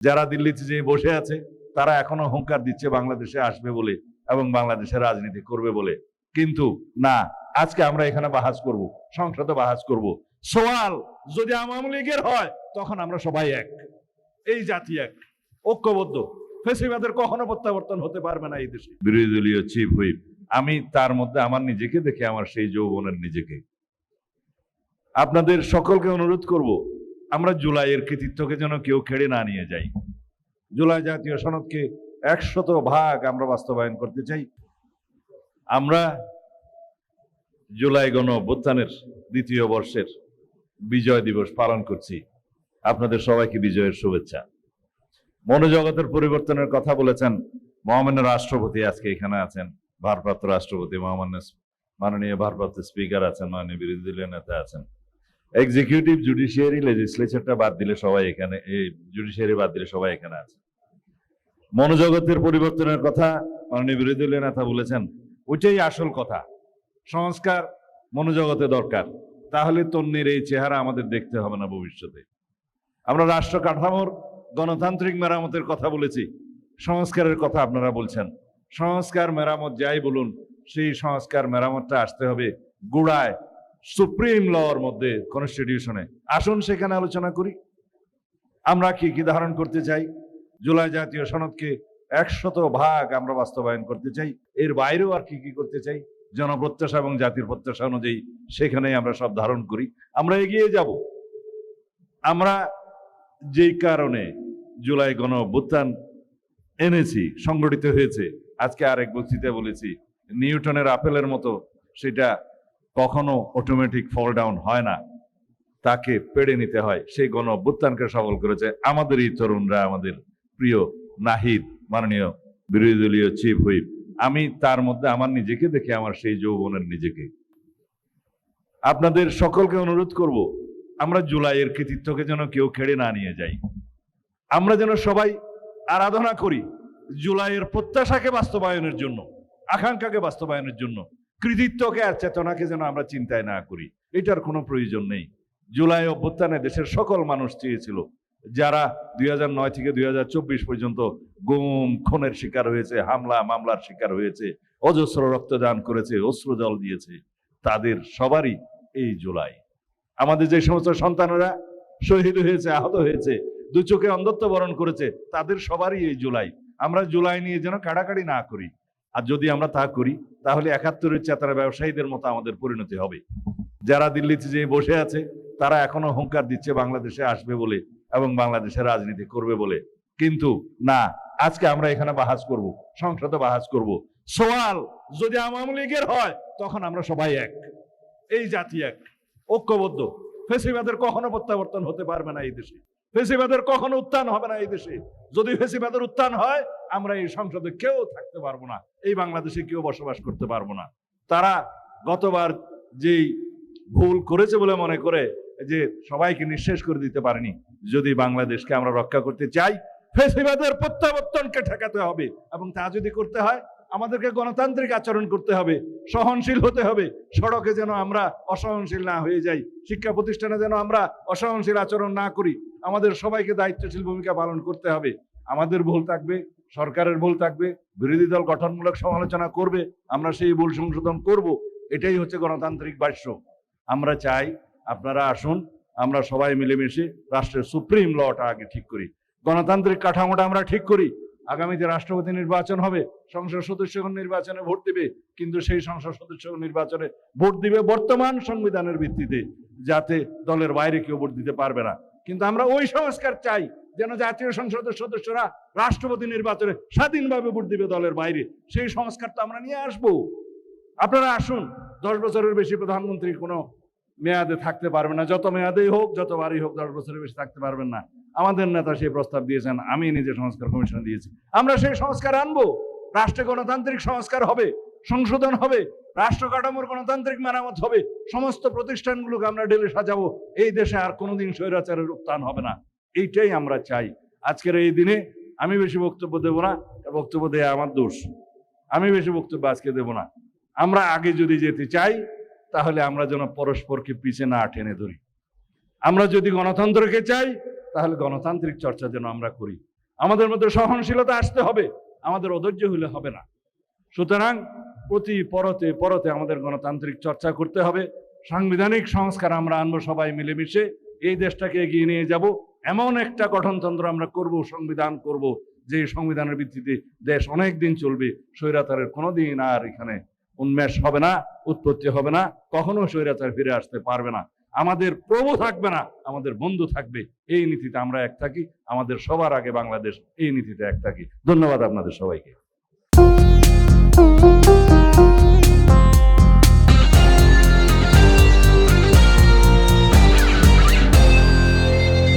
যারা দিল্লিতে যে বসে আছে তারা এখনো হুঙ্কার দিচ্ছে বাংলাদেশে আসবে বলে এবং বাংলাদেশে রাজনীতি করবে বলে, কিন্তু না, আজকে আমরা এখানে বাহাস করব, সংসদে বাহাস করব। সওয়াল যদি আওয়ামী লীগের হয় তখন আমরা সবাই এক, এই জাতি এক, ঐক্যবদ্ধ। ফেসিবাদের কখনো প্রত্যাবর্তন হতে পারবে না এই দেশে। বিরোধী দলীয় চিফ হুইপ, আমি তার মধ্যে আমার নিজেকে দেখে, আমার সেই যৌবনের নিজেকে। আপনাদের সকলকে অনুরোধ করব, আমরা জুলাইয়ের কৃতিত্বকে যেন কেউ কেড়ে না নিয়ে যাই। জুলাই জাতীয় সনদকে 100% আমরা বাস্তবায়ন করতে চাই। আমরা জুলাই গণ অভ্যুত্থানের 2য় বর্ষের বিজয় দিবস পালন করছি। আপনাদের সবাইকে বিজয়ের শুভেচ্ছা। মনোজগতের পরিবর্তনের কথা বলেছেন মহামান্য রাষ্ট্রপতি, আজকে এখানে আছেন ভারপ্রাপ্ত রাষ্ট্রপতি, মাননীয় ভারপ্রাপ্ত স্পিকার আছেন, মাননীয় বিরোধী দলীয় নেতা আছেন। এক্সিকিউটিভ, জুডিশিয়ারি, লেজিসলেচারটা বাদ দিলে সবাই এখানে, এই জুডিশিয়ারি বাদ দিলে সবাই এখানে আছে। মনোজগতের পরিবর্তনের কথা মাননীয় বিরোধী দলীয় নেতা বলেছেন, ওইটাই আসল কথা। সংস্কার মনোজগতে দরকার, তাহলে তন্নির এই চেহারা আমাদের দেখতে হবে না ভবিষ্যতে। আমরা রাষ্ট্র কাঠামোর গণতান্ত্রিক মেরামতের কথা বলেছি, সংস্কারের কথা আপনারা বলছেন। সংস্কার মেরামত যাই বলুন, সেই সংস্কার মেরামতটা আসতে হবে গোড়ায়, সুপ্রিম লর মধ্যে, কনস্টিটিউশনে। আসুন সেখানে আলোচনা করি আমরা কি কি ধারণ করতে চাই। জুলাই জাতীয় সনদকে 100% আমরা বাস্তবায়ন করতে চাই। এর বাইরেও আর কি কি করতে চাই, জনপ্রত্যাশা এবং জাতির প্রত্যাশা অনুযায়ী সেখানেই আমরা সব ধারণ করি। আমরা এগিয়ে যাব। আমরা যেই কারণে জুলাই গণ অভ্যুত্থান এনেছি, সংগঠিত হয়েছে, আজকে আরেক বক্তৃতায় বলেছি, নিউটনের আপেলের মতো সেটা কখনো অটোমেটিক ফল ডাউন হয় না, তাকে পেড়ে নিতে হয়। সেই গণ অভ্যুত্থানকে সফল করেছে আমাদের এই তরুণরা, আমাদের প্রিয় নাহিদ, মাননীয় বিরোধী দলীয় চিফ হুইপ। আমি তার মধ্যে আমার নিজেকে দেখে, আমার সেই যৌবনের নিজেকে। আপনাদের সকলকে অনুরোধ করব, আমরা জুলাইয়ের কৃতিত্বকে যেন কেউ কেড়ে না নিয়ে যাই। আমরা যেন সবাই আরাধনা করি জুলাইয়ের প্রত্যাশাকে বাস্তবায়নের জন্য, আকাঙ্ক্ষাকে বাস্তবায়নের জন্য। কৃতিত্বকে আর চেতনাকে যেন আমরা চিন্তায় না করি, এটার কোনো প্রয়োজন নেই। জুলাই অভ্যুত্থানে দেশের সকল মানুষ চেয়েছিল, যারা 2009 থেকে 2024 পর্যন্ত গুম খুনের শিকার হয়েছে, হামলা মামলার শিকার হয়েছে, অজস্র রক্তদান করেছে, অশ্রুজল দিয়েছে, তাদের সবারই এই জুলাই। আমাদের যে সমস্ত সন্তানেরা শহীদ হয়েছে, আহত হয়েছে, দু চোখে অন্ধত্ব বরণ করেছে, তাদের সবারই এই জুলাই। আমরা জুলাই নিয়ে যেন কাড়াকাড়ি না করি। আর যদি আমরা তা করি, তাহলে 71-এর চেতারা ব্যবসায়ীদের মতো আমাদের পরিণতি হবে। যারা দিল্লিতে যে বসে আছে তারা এখনো হুঙ্কার দিচ্ছে বাংলাদেশে আসবে বলে এবং বাংলাদেশে রাজনীতি করবে বলে, কিন্তু না, আজকে আমরা এখানে বাহাস করব, সংসদে বাহাস করব। সওয়াল যদি আওয়ামী লীগের হয় তখন আমরা সবাই এক, এই জাতি এক, ঐক্যবদ্ধ। ফেসিবাদের কখনো প্রত্যাবর্তন হতে পারবে না এই দেশে, ফেসিবাদের কখনো উত্থান হবে না এই দেশে। যদি ফেসিবাদের উত্থান হয়, আমরা এই সংসদে কেউ থাকতে পারবো না, এই বাংলাদেশে কেউ বসবাস করতে পারবো না। তারা গতবার যেই ভুল করেছে বলে মনে করে যে সবাইকে নিঃশেষ করে দিতে পারেনি। যদি বাংলাদেশকে আমরা রক্ষা করতে চাই, ফেসিবাদের প্রত্যাবর্তনকে ঠেকাতে হবে, এবং তা যদি করতে হয় আমাদেরকে গণতান্ত্রিক আচরণ করতে হবে, সহনশীল হতে হবে। সড়কে যেন আমরা অসহনশীল না হয়ে যাই, শিক্ষা প্রতিষ্ঠানে যেন আমরা অসহনশীল আচরণ না করি। আমাদের সবাইকে দায়িত্বশীল ভূমিকা পালন করতে হবে। আমাদের ভুল থাকবে, সরকারের ভুল থাকবে, বিরোধী দল গঠনমূলক সমালোচনা করবে, আমরা সেই ভুল সংশোধন করব। এটাই হচ্ছে গণতান্ত্রিক ভাষ্য। আমরা চাই আপনারা আসুন, আমরা সবাই মিলেমিশে রাষ্ট্রের সুপ্রিম লটা আগে ঠিক করি, গণতান্ত্রিক কাঠামোটা আমরা ঠিক করি। আগামীতে রাষ্ট্রপতি নির্বাচন হবে, সংসদ সদস্যগণ নির্বাচনে ভোট দিবে, কিন্তু সেই সংসদ সদস্যগণ নির্বাচনে ভোট দিবে বর্তমান সংবিধানের ভিত্তিতে, যাতে দলের বাইরে কেউ ভোট দিতে পারবে না। কিন্তু আমরা ওই সংস্কার চাই যেন জাতীয় সংসদের সদস্যরা রাষ্ট্রপতি নির্বাচনে স্বাধীনভাবে ভোট দিবে দলের বাইরে। সেই সংস্কার তো আমরা নিয়ে আসবো। আপনারা আসুন। 10 বছরের বেশি প্রধানমন্ত্রী কোনো মেয়াদে থাকতে পারবে না, যত মেয়াদেই হোক, যতবারই হোক, 10 বছরের বেশি থাকতে পারবেন না। আমাদের নেতা সেই প্রস্তাব দিয়েছেন, আমি নিজে সংস্কার কমিশন দিয়েছি। আমরা সেই সংস্কার আনবো, রাষ্ট্রে গণতান্ত্রিক সংস্কার হবে, সংশোধন হবে, রাষ্ট্র কাঠামোর গণতান্ত্রিক মেরামত হবে, সমস্ত প্রতিষ্ঠানগুলোকে আমরা ঢেলে সাজাবো। এই দেশে আর কোনোদিন স্বৈরাচারের উত্থান হবে না, এইটাই আমরা চাই। আজকের এই দিনে আমি বেশি বক্তব্য দেব না, বক্তব্য দেয়া আমার দোষ, আমি বেশি বক্তব্য আজকে দেব না। আমরা আগে যদি যেতে চাই, তাহলে আমরা যেন পরস্পরকে পিছে না টেনে ধরি। আমরা যদি গণতন্ত্রকে চাই, তাহলে গণতান্ত্রিক চর্চা যেন আমরা করি। আমাদের মধ্যে সহনশীলতা আসতে হবে, আমাদের অধৈর্য হলে হবে না। সুতরাং প্রতি পরতে পরতে আমাদের গণতান্ত্রিক চর্চা করতে হবে, সাংবিধানিক সংস্কার আমরা আনবো সবাই মিলেমিশে, এই দেশটাকে এগিয়ে নিয়ে যাব। এমন একটা গঠনতন্ত্র আমরা করব, সংবিধান করব, যে সংবিধানের ভিত্তিতে দেশ অনেক দিন চলবে, স্বৈরাচারের কোনোদিন আর এখানে উন্মেষ হবে না, উৎপত্তি হবে না, কখনো স্বৈরাচার ফিরে আসতে পারবে না। আমাদের প্রভু থাকবে না, আমাদের বন্ধু থাকবে। এই নীতিতে আমরা এক থাকি, আমাদের সবার আগে বাংলাদেশ, এই নীতিতে এক থাকি। ধন্যবাদ আপনাদের সবাইকে।